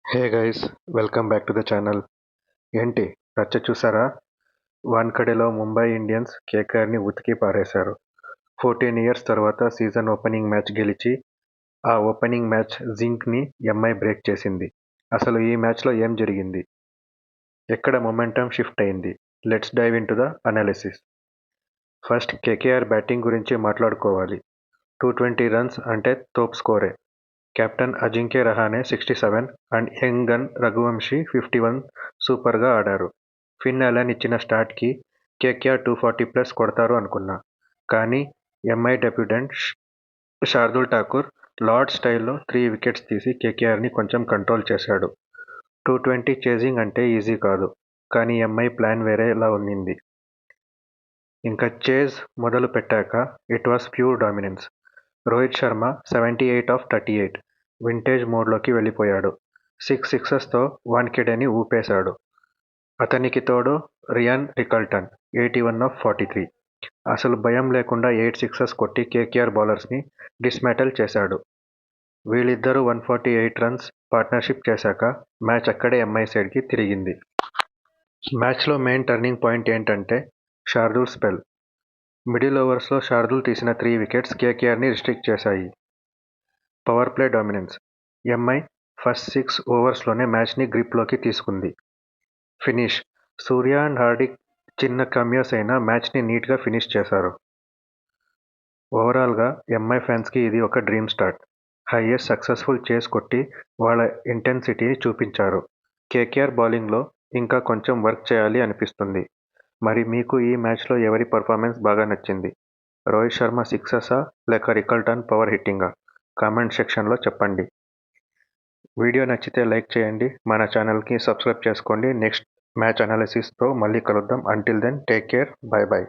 Hey guys, welcome back to the channel. ఏంటి రచ్చ చూసారా? వాన్ఖడేలో ముంబై ఇండియన్స్ కేకేఆర్ని ఉతికి పారేశారు. 14 ఇయర్స్ తర్వాత సీజన్ ఓపెనింగ్ మ్యాచ్ గెలిచి ఆ ఓపెనింగ్ మ్యాచ్ జింక్ని ఎంఐ బ్రేక్ చేసింది. అసలు ఈ మ్యాచ్లో ఏం జరిగింది? ఎక్కడ మొమెంటం షిఫ్ట్ అయింది? Let's dive into the analysis. First KKR batting గురించి మాట్లాడుకోవాలి. 220 రన్స్ అంటే తోప్ స్కోరే. Captain Ajinkya Rahane 67 and young gun Raghuvanshi 51 సూపర్గా ఆడారు. ఫిన్ అలెన్ ఇచ్చిన స్టార్ట్కి కేకేఆర్ 240+ కొడతారు అనుకున్నా. కానీ MI debutant Shardul Thakur lord స్టైల్లో 3 వికెట్స్ తీసి కేకేఆర్ని కొంచెం కంట్రోల్ చేశాడు. 220 చేజింగ్ అంటే ఈజీ కాదు, కానీ ఎంఐ ప్లాన్ వేరేలా ఉన్నింది. ఇంకా చేజ్ మొదలు పెట్టాక it was pure dominance. Rohit Sharma 78 off 38 vintage మోడ్లోకి వెళ్ళిపోయాడు. 6 సిక్సెస్తో వాన్ఖేడేని ఊపేశాడు. అతనికి తోడు రియాన్ రికల్టన్ 81 ఆఫ్ 43. అసలు భయం లేకుండా 8 సిక్సెస్ కొట్టి కేకేఆర్ బౌలర్స్ని డిస్మాటిల్ చేశాడు. వీళ్ళిద్దరూ 148 రన్స్ పార్ట్నర్షిప్ చేశాక మ్యాచ్ అక్కడే ఎంఐ సైడ్కి తిరిగింది. మ్యాచ్లో మెయిన్ టర్నింగ్ పాయింట్ ఏంటంటే శార్దూల్ స్పెల్. మిడిల్ ఓవర్స్లో శార్దూల్ తీసిన 3 వికెట్స్ కేకేఆర్ని రిస్ట్రిక్ట్ చేశాయి. Power play dominance. MI first 6 ఓవర్స్లోనే మ్యాచ్ని గ్రిప్లోకి తీసుకుంది. ఫినిష్. సూర్య అండ్ హార్దిక్ చిన్న కమియోస్ అయినా మ్యాచ్ని నీట్గా ఫినిష్ చేశారు. ఓవరాల్గా ఎంఐ ఫ్యాన్స్కి ఇది ఒక డ్రీమ్ స్టార్ట్. హైయెస్ట్ సక్సెస్ఫుల్ చేస్ కొట్టి వాళ్ళ ఇంటెన్సిటీని చూపించారు. కేకేఆర్ బౌలింగ్లో ఇంకా కొంచెం వర్క్ చేయాలి అనిపిస్తుంది. మరి మీకు ఈ మ్యాచ్లో ఎవరి పర్ఫార్మెన్స్ బాగా నచ్చింది? రోహిత్ శర్మ సిక్సెసా లేక రికల్టన్ పవర్ హిట్టింగా? కామెంట్ సెక్షన్లో చెప్పండి. వీడియో నచ్చితే లైక్ చేయండి, మన ఛానల్కి సబ్స్క్రైబ్ చేసుకోండి. నెక్స్ట్ మ్యాచ్ అనాలిసిస్తో మళ్ళీ కలుద్దాం. Until then take care, bye by.